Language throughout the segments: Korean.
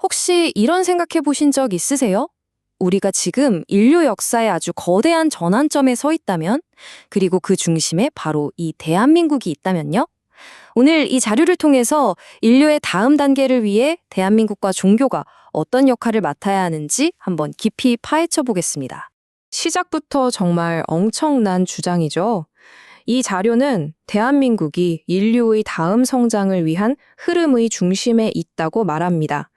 혹시 이런 생각해 보신 적 있으세요? 우리가 지금 인류 역사의 아주 거대한 전환점에 서 있다면, 그리고 그 중심에 바로 이 대한민국이 있다면요? 오늘 이 자료를 통해서 인류의 다음 단계를 위해 대한민국과 종교가 어떤 역할을 맡아야 하는지 한번 깊이 파헤쳐 보겠습니다. 시작부터 정말 엄청난 주장이죠. 이 자료는 대한민국이 인류의 다음 성장을 위한 흐름의 중심에 있다고 말합니다.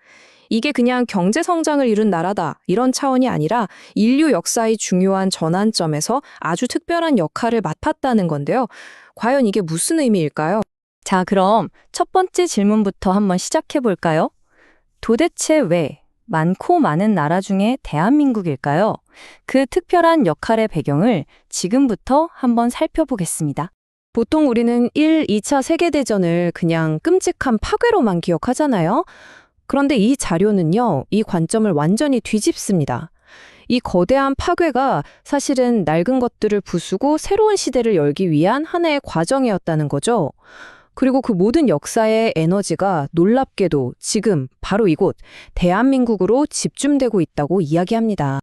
이게 그냥 경제 성장을 이룬 나라다, 이런 차원이 아니라 인류 역사의 중요한 전환점에서 아주 특별한 역할을 맡았다는 건데요. 과연 이게 무슨 의미일까요? 자, 그럼 첫 번째 질문부터 한번 시작해 볼까요? 도대체 왜 많고 많은 나라 중에 대한민국일까요? 그 특별한 역할의 배경을 지금부터 한번 살펴보겠습니다. 보통 우리는 1, 2차 세계대전을 그냥 끔찍한 파괴로만 기억하잖아요. 그런데 이 자료는요, 이 관점을 완전히 뒤집습니다. 이 거대한 파괴가 사실은 낡은 것들을 부수고 새로운 시대를 열기 위한 하나의 과정이었다는 거죠. 그리고 그 모든 역사의 에너지가 놀랍게도 지금 바로 이곳 대한민국으로 집중되고 있다고 이야기합니다.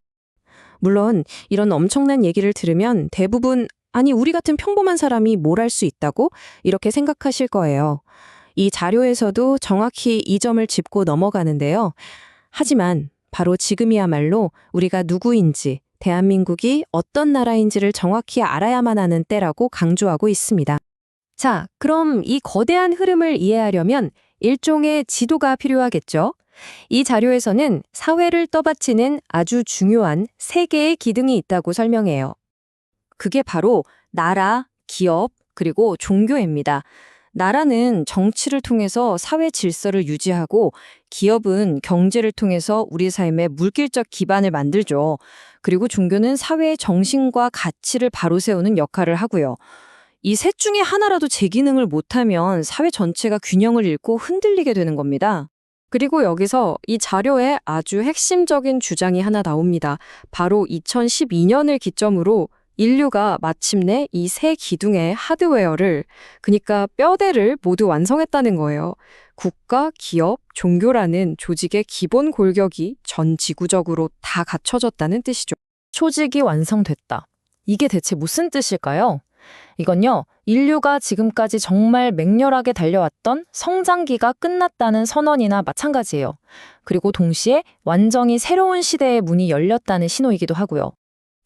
물론 이런 엄청난 얘기를 들으면 대부분 아니 우리 같은 평범한 사람이 뭘 할 수 있다고 이렇게 생각하실 거예요. 이 자료에서도 정확히 이 점을 짚고 넘어가는데요. 하지만 바로 지금이야말로 우리가 누구인지, 대한민국이 어떤 나라인지를 정확히 알아야만 하는 때라고 강조하고 있습니다. 자, 그럼 이 거대한 흐름을 이해하려면 일종의 지도가 필요하겠죠? 이 자료에서는 사회를 떠받치는 아주 중요한 세 개의 기둥이 있다고 설명해요. 그게 바로 나라, 기업, 그리고 종교입니다. 나라는 정치를 통해서 사회 질서를 유지하고 기업은 경제를 통해서 우리 삶의 물질적 기반을 만들죠. 그리고 종교는 사회의 정신과 가치를 바로 세우는 역할을 하고요. 이 셋 중에 하나라도 제 기능을 못하면 사회 전체가 균형을 잃고 흔들리게 되는 겁니다. 그리고 여기서 이 자료에 아주 핵심적인 주장이 하나 나옵니다. 바로 2012년을 기점으로 인류가 마침내 이 세 기둥의 하드웨어를, 그러니까 뼈대를 모두 완성했다는 거예요. 국가, 기업, 종교라는 조직의 기본 골격이 전 지구적으로 다 갖춰졌다는 뜻이죠. 조직이 완성됐다. 이게 대체 무슨 뜻일까요? 이건요, 인류가 지금까지 정말 맹렬하게 달려왔던 성장기가 끝났다는 선언이나 마찬가지예요. 그리고 동시에 완전히 새로운 시대의 문이 열렸다는 신호이기도 하고요.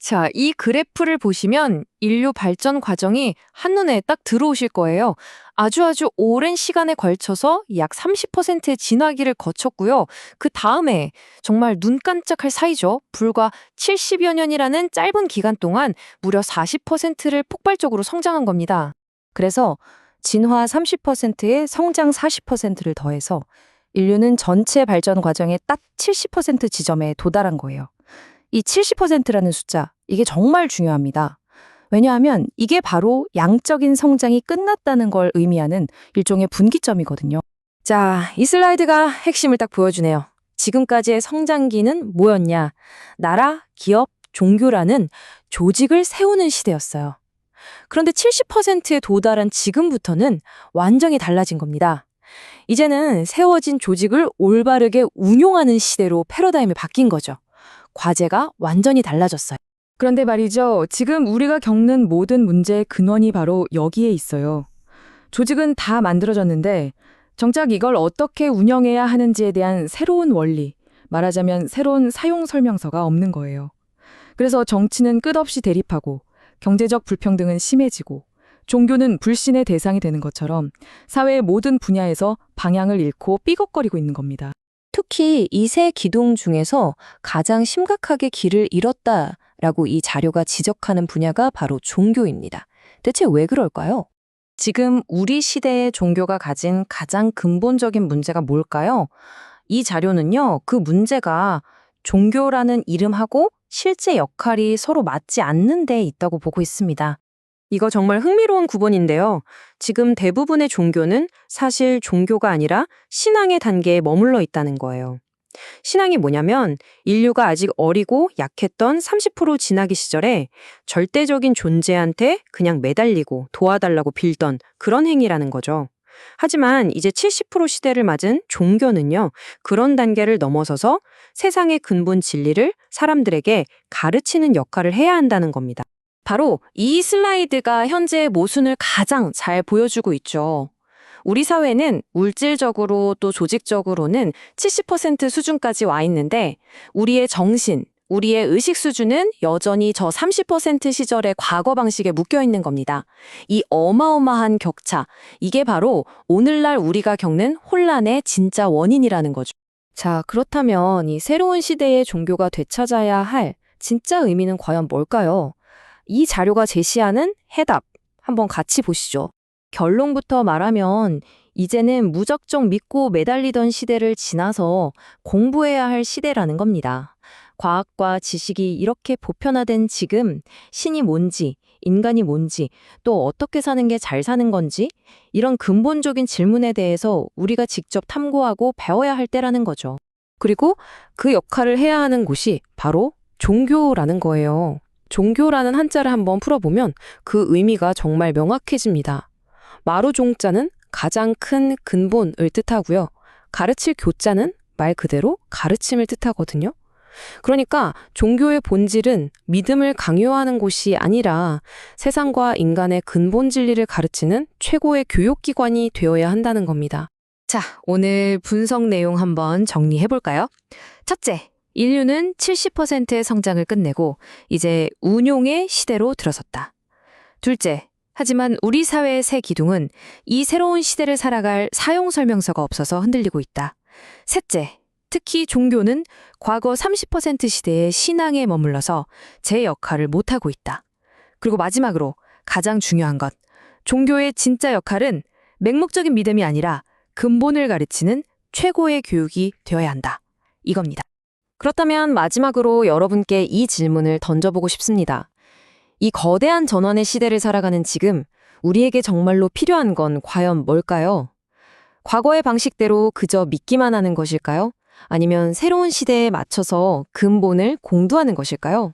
자, 이 그래프를 보시면 인류 발전 과정이 한눈에 딱 들어오실 거예요. 아주 오랜 시간에 걸쳐서 약 30%의 진화기를 거쳤고요. 그 다음에 정말 눈 깜짝할 사이죠. 불과 70여 년이라는 짧은 기간 동안 무려 40%를 폭발적으로 성장한 겁니다. 그래서 진화 30%에 성장 40%를 더해서 인류는 전체 발전 과정의 딱 70% 지점에 도달한 거예요. 이 70%라는 숫자, 이게 정말 중요합니다. 왜냐하면 이게 바로 양적인 성장이 끝났다는 걸 의미하는 일종의 분기점이거든요. 자, 이 슬라이드가 핵심을 딱 보여주네요. 지금까지의 성장기는 뭐였냐? 나라, 기업, 종교라는 조직을 세우는 시대였어요. 그런데 70%에 도달한 지금부터는 완전히 달라진 겁니다. 이제는 세워진 조직을 올바르게 운용하는 시대로 패러다임이 바뀐 거죠. 과제가 완전히 달라졌어요. 그런데 말이죠. 지금 우리가 겪는 모든 문제의 근원이 바로 여기에 있어요. 조직은 다 만들어졌는데 정작 이걸 어떻게 운영해야 하는지에 대한 새로운 원리, 말하자면 새로운 사용 설명서가 없는 거예요. 그래서 정치는 끝없이 대립하고 경제적 불평등은 심해지고 종교는 불신의 대상이 되는 것처럼 사회의 모든 분야에서 방향을 잃고 삐걱거리고 있는 겁니다. 특히 이 세 기둥 중에서 가장 심각하게 길을 잃었다라고 이 자료가 지적하는 분야가 바로 종교입니다. 대체 왜 그럴까요? 지금 우리 시대의 종교가 가진 가장 근본적인 문제가 뭘까요? 이 자료는요, 그 문제가 종교라는 이름하고 실제 역할이 서로 맞지 않는 데 있다고 보고 있습니다. 이거 정말 흥미로운 구분인데요. 지금 대부분의 종교는 사실 종교가 아니라 신앙의 단계에 머물러 있다는 거예요. 신앙이 뭐냐면 인류가 아직 어리고 약했던 30% 지나기 시절에 절대적인 존재한테 그냥 매달리고 도와달라고 빌던 그런 행위라는 거죠. 하지만 이제 70% 시대를 맞은 종교는요, 그런 단계를 넘어서서 세상의 근본 진리를 사람들에게 가르치는 역할을 해야 한다는 겁니다. 바로 이 슬라이드가 현재의 모순을 가장 잘 보여주고 있죠. 우리 사회는 물질적으로 또 조직적으로는 70% 수준까지 와 있는데 우리의 정신, 우리의 의식 수준은 여전히 저 30% 시절의 과거 방식에 묶여 있는 겁니다. 이 어마어마한 격차, 이게 바로 오늘날 우리가 겪는 혼란의 진짜 원인이라는 거죠. 자, 그렇다면 이 새로운 시대의 종교가 되찾아야 할 진짜 의미는 과연 뭘까요? 이 자료가 제시하는 해답, 한번 같이 보시죠. 결론부터 말하면 이제는 무작정 믿고 매달리던 시대를 지나서 공부해야 할 시대라는 겁니다. 과학과 지식이 이렇게 보편화된 지금 신이 뭔지, 인간이 뭔지, 또 어떻게 사는 게 잘 사는 건지 이런 근본적인 질문에 대해서 우리가 직접 탐구하고 배워야 할 때라는 거죠. 그리고 그 역할을 해야 하는 곳이 바로 종교라는 거예요. 종교라는 한자를 한번 풀어보면 그 의미가 정말 명확해집니다. 마루종자는 가장 큰 근본을 뜻하고요. 가르칠 교자는 말 그대로 가르침을 뜻하거든요. 그러니까 종교의 본질은 믿음을 강요하는 곳이 아니라 세상과 인간의 근본 진리를 가르치는 최고의 교육기관이 되어야 한다는 겁니다. 자, 오늘 분석 내용 한번 정리해 볼까요? 첫째, 인류는 70%의 성장을 끝내고 이제 운용의 시대로 들어섰다. 둘째, 하지만 우리 사회의 새 기둥은 이 새로운 시대를 살아갈 사용 설명서가 없어서 흔들리고 있다. 셋째, 특히 종교는 과거 30% 시대의 신앙에 머물러서 제 역할을 못하고 있다. 그리고 마지막으로 가장 중요한 것, 종교의 진짜 역할은 맹목적인 믿음이 아니라 근본을 가르치는 최고의 교육이 되어야 한다. 이겁니다. 그렇다면 마지막으로 여러분께 이 질문을 던져보고 싶습니다. 이 거대한 전환의 시대를 살아가는 지금 우리에게 정말로 필요한 건 과연 뭘까요? 과거의 방식대로 그저 믿기만 하는 것일까요? 아니면 새로운 시대에 맞춰서 근본을 공부하는 것일까요?